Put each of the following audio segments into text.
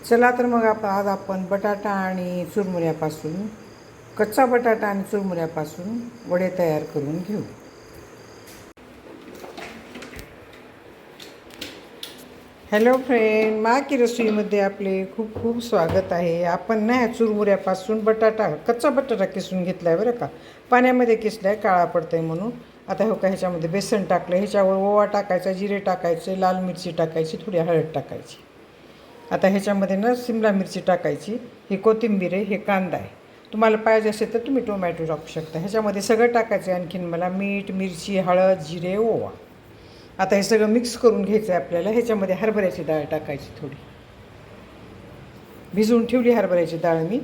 चला तर मग आज आपण बटाटा आणि चुरमुऱ्यापासून कच्चा बटाटा आणि चुरमुऱ्यापासून वडे तयार करून घेऊ. हॅलो फ्रेंड, मा की रसोईमध्ये आपले खूप खूप स्वागत आहे. आपण ना चुरमुऱ्यापासून कच्चा बटाटा किसून घेतला आहे बरं का. पाण्यामध्ये किसला आहे, काळा पडतं आहे म्हणून. आता हो का ह्याच्यामध्ये बेसन टाकलं, ह्याच्यावर ओवा टाकायचा, जिरे टाकायचे, लाल मिरची टाकायची, थोडी हळद टाकायची. आता ह्याच्यामध्ये ना सिमला मिरची टाकायची, ही कोथिंबीर आहे, हे कांदा आहे. तुम्हाला पाहिजे असेल तर तुम्ही टोमॅटो टाकू शकता. ह्याच्यामध्ये सगळं टाकायचं आहे. आणखीन मला मीठ, मिरची, हळद, जिरे, ओवा. आता हे सगळं मिक्स करून घ्यायचं आहे आपल्याला. ह्याच्यामध्ये हरभऱ्याची डाळ टाकायची, थोडी भिजवून ठेवली हरभऱ्याची डाळ मी.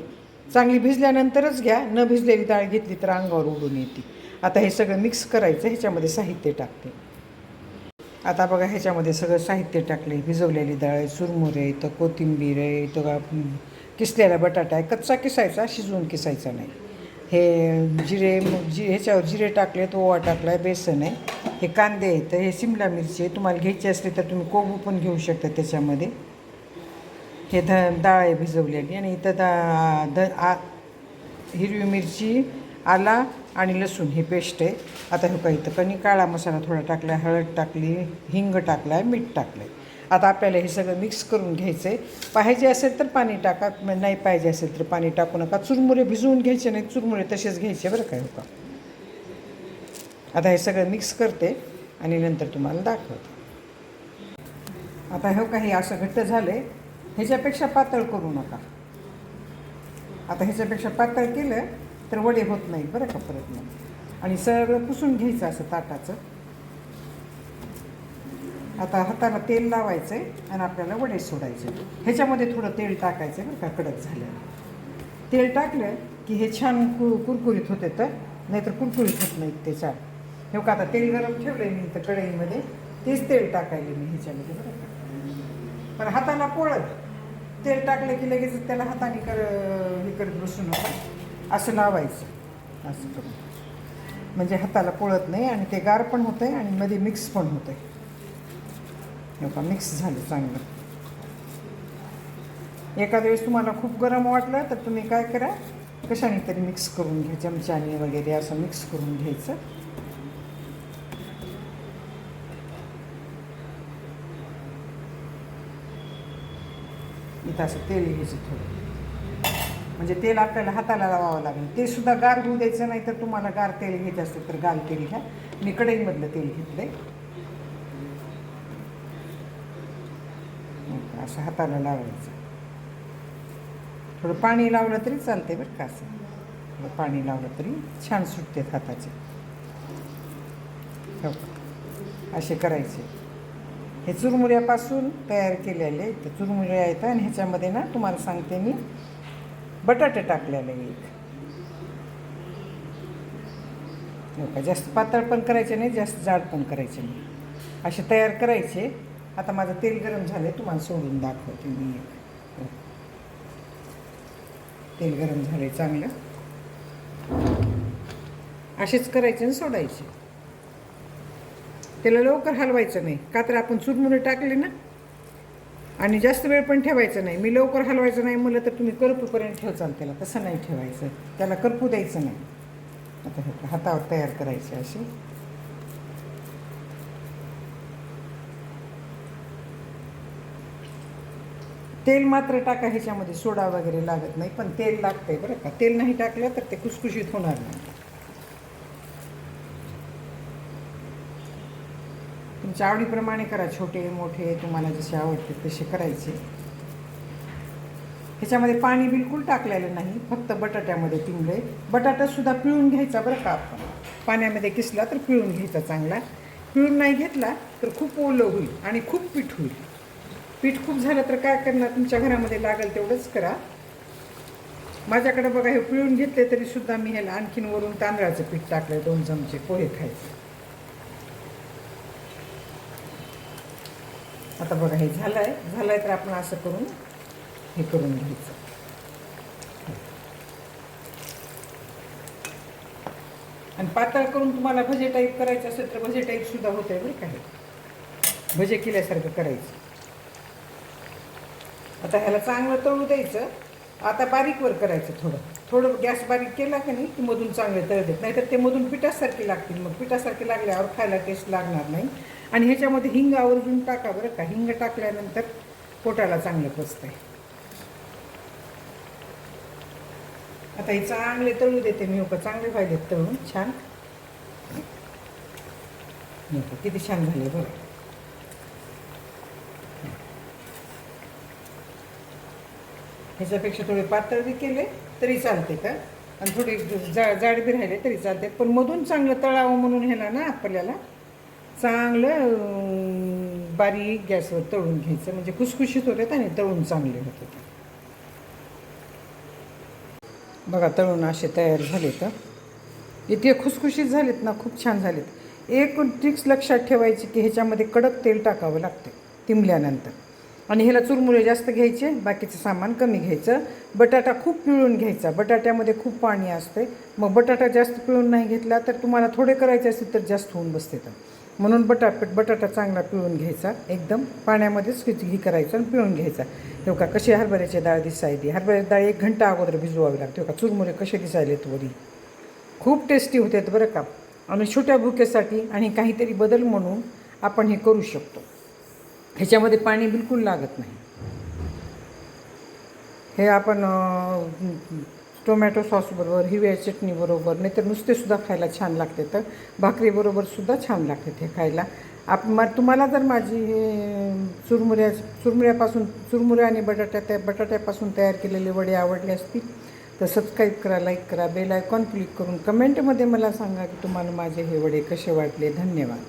चांगली भिजल्यानंतरच घ्या, न भिजलेली डाळ घेतली तर अंगावर उडून येते. आता हे सगळं मिक्स करायचं. ह्याच्यामध्ये साहित्य टाकते. आता बघा, ह्याच्यामध्ये सगळं साहित्य टाकले. भिजवलेली डाळ आहे, चुरमुरे आहे, इथं कोथिंबीर आहे, इथं किसलेला बटाटा आहे. कच्चा किसायचा, शिजवून किसायचा नाही. हे ह्याच्यावर जिरे टाकले, ओवा टाकला आहे, बेसन आहे, हे कांदे आहेत, हे सिमला मिरची आहे. तुम्हाला घ्यायची असली तर तुम्ही कोबू पण घेऊ शकता त्याच्यामध्ये. हे डाळ आहे भिजवलेली. आणि इथं हिरवी मिरची, आला आणि लसूण ही पेस्ट आहे. आता हे काही इथं कणी काळा मसाला थोडा टाकला आहे, हळद टाकली, हिंग टाकला आहे, मीठ टाकलं आहे. आता आपल्याला हे सगळं मिक्स करून घ्यायचं आहे. पाहिजे असेल तर पाणी टाका, नाही पाहिजे असेल तर पाणी टाकू नका. चुरमुरे भिजवून घ्यायचे नाही, चुरमुरे तसेच घ्यायचे बरं काय. हो का, आता हे सगळं मिक्स करते आणि नंतर तुम्हाला दाखवते. आता हे काही असं घट्ट झालं आहे. ह्याच्यापेक्षा पातळ करू नका. आता ह्याच्यापेक्षा पातळ केलं तर वडे होत नाहीत बरं का परत मग. आणि सगळं पुसून घ्यायचं असं ताटाचं. आता हाताला तेल लावायचं आहे आणि आपल्याला वडे सोडायचे. ह्याच्यामध्ये थोडं तेल टाकायचं आहे बरं का, कडक झालं. तेल टाकलं की हे छान कुरकुरीत होते, तर नाहीतर कुरकुरीत होत नाहीत ते छान. हे का, आता तेल गरम ठेवलं आहे मी इथं कढईमध्ये, तेच तेल टाकायले मी ह्याच्यामध्ये बरं का. पण हाताला पोळत तेल टाकलं की लगेच त्याला हाताने हे करत बसू नका. असं लावायचं असं करून, म्हणजे हाताला पोळत नाही आणि ते गार पण होतं आहे आणि मध्ये मिक्स पण होतं आहे. हो का, मिक्स झालं चांगलं. एखाद्या वेळेस तुम्हाला खूप गरम वाटलं तर तुम्ही काय करा, कशाने तरी मिक्स करून घ्या, चमच्याने वगैरे असं मिक्स करून घ्यायचं. इथं असं तेल घ्यायचं थोडं, म्हणजे तेल आपल्याला हाताला लावावं लागेल. ते सुद्धा गार होऊ द्यायचं नाही. तर तुम्हाला गार तेल घ्यायचं असेल तर गार तेल घ्या. मी कढईमधलं तेल घेतलं आहे. असं हाताला लावायचं. थोडं पाणी लावलं तरी चालते बरं का. असं थोडं पाणी लावलं तरी छान सुटते हाताचे. हो, असे करायचे. हे चुरमुऱ्यापासून तयार केलेले ते चुरमुऱ्या आहेत. आणि ह्याच्यामध्ये ना तुम्हाला सांगते मी, बटाटे टाकलेले एक. हो का, जास्त पातळ पण करायचे नाही, जास्त जाड पण करायचे नाही, असे तयार करायचे. आता माझं तेल गरम झालं, तुम्हाला सोडून दाखवते मी एक. तेल गरम झाले चांगलं. असेच करायचे आणि सोडायचे. त्याला लवकर हलवायचं नाही, का तर आपण चुरमुरे टाकले ना. आणि जास्त वेळ पण ठेवायचं नाही. मी लवकर हलवायचं नाही म्हटलं तर तुम्ही करपूपर्यंत ठेवचाल त्याला, तसं नाही ठेवायचं. त्याला करपू द्यायचं नाही. आता हे हातावर तयार करायचे असे. तेल मात्र टाका ह्याच्यामध्ये, सोडा वगैरे लागत नाही, पण तेल लागतंय बरं का. तेल नाही टाकलं तर ते खुसखुशीत होणार नाही. तुमच्या आवडीप्रमाणे करा, छोटे मोठे तुम्हाला जसे आवडते तसे करायचे. ह्याच्यामध्ये पाणी बिलकुल टाकलेलं नाही, फक्त बटाट्यामध्ये तिंबले. बटाटासुद्धा पिळून घ्यायचा बरं का. आपण पाण्यामध्ये किसला तर पिळून घ्यायचा चांगला. पिळून नाही घेतला तर खूप ओलं होईल आणि खूप पीठ होईल. पीठ खूप झालं तर काय करणार, तुमच्या घरामध्ये लागेल तेवढंच करा. माझ्याकडे बघा, हे पिळून घेतले तरीसुद्धा मी ह्याला आणखीन वरून तांदळाचं पीठ टाकलं, 2 चमचे पोहे खायचे. आता बघा, हे झालं आहे तर आपण असं करून हे करून घ्यायचं. आणि पातळ करून तुम्हाला भजे टाईप करायचं असेल तर भजे टाईपसुद्धा होतं आहे बरं का. हे भजे केल्यासारखं करायचं. आता ह्याला चांगलं तळू द्यायचं. आता बारीकवर करायचं, थोडं थोडं गॅस बारीक केला का नाही की मधून चांगले तळतात, नाहीतर ते मधून पिठासारखे लागतील. मग पिठासारखे लागल्यावर खायला टेस्ट लागणार नाही. आणि ह्याच्यामध्ये हिंग आवर्जून टाका बरं का, हिंग टाकल्यानंतर पोटाला चांगलं पचतंय. आता हे चांगले तळू देते मी. हो चांगले पाहिजेत तळून छान. किती छान झाले बरं. ह्याच्यापेक्षा थोडे पातळ बी केले तरी चालते का, आणि थोडे जाड बी राहिले तरी चालते. पण मधून चांगलं तळावं म्हणून ह्याला ना आपल्याला चांगलं बारीक गॅसवर तळून घ्यायचं, म्हणजे खुसखुशीत होतात आणि तळून चांगले होतात. बघा तळून असे तयार झाले तर इतके खुसखुशीत झालेत ना, खूप छान झालेत. एक ट्रिक्स लक्षात ठेवायची की ह्याच्यामध्ये कडक तेल टाकावं लागते तिंबल्यानंतर. आणि ह्याला चुरमुरे जास्त घ्यायचे, बाकीचं सामान कमी घ्यायचं. बटाटा खूप पिळून घ्यायचा, बटाट्यामध्ये खूप पाणी असते. मग बटाटा जास्त पिळून नाही घेतला तर तुम्हाला थोडे करायचे असतील तर जास्त होऊन बसते. तर म्हणून बटाटा चांगला पिळून घ्यायचा, एकदम पाण्यामध्येच ही करायचं आणि पिळून घ्यायचा. तेव्हा का कशी हरभऱ्याची डाळ दिसायली, हरभऱ्याची डाळ 1 घंटा अगोदर भिजवावी लागते. का चुरमुरे कसे दिसायलेत वरी, खूप टेस्टी होतात बरं का. आणि छोट्या भुकेसाठी आणि काहीतरी बदल म्हणून आपण हे करू शकतो. ह्याच्यामध्ये पाणी बिलकुल लागत नाही. हे आपण टोमॅटो सॉसबरोबर, हिरव्या चटणीबरोबर, नाहीतर नुसतेसुद्धा खायला छान लागते. तर भाकरीबरोबरसुद्धा छान लागते हे खायला. तुम्हाला जर माझी चुरमुरे आणि बटाट्यापासून तयार केलेले वडे आवडले असतील तर सबस्क्राईब करा, लाईक करा, बेल आयकॉन क्लिक करून कमेंटमध्ये मला सांगा की तुम्हाला माझे हे वडे कसे वाटले. धन्यवाद.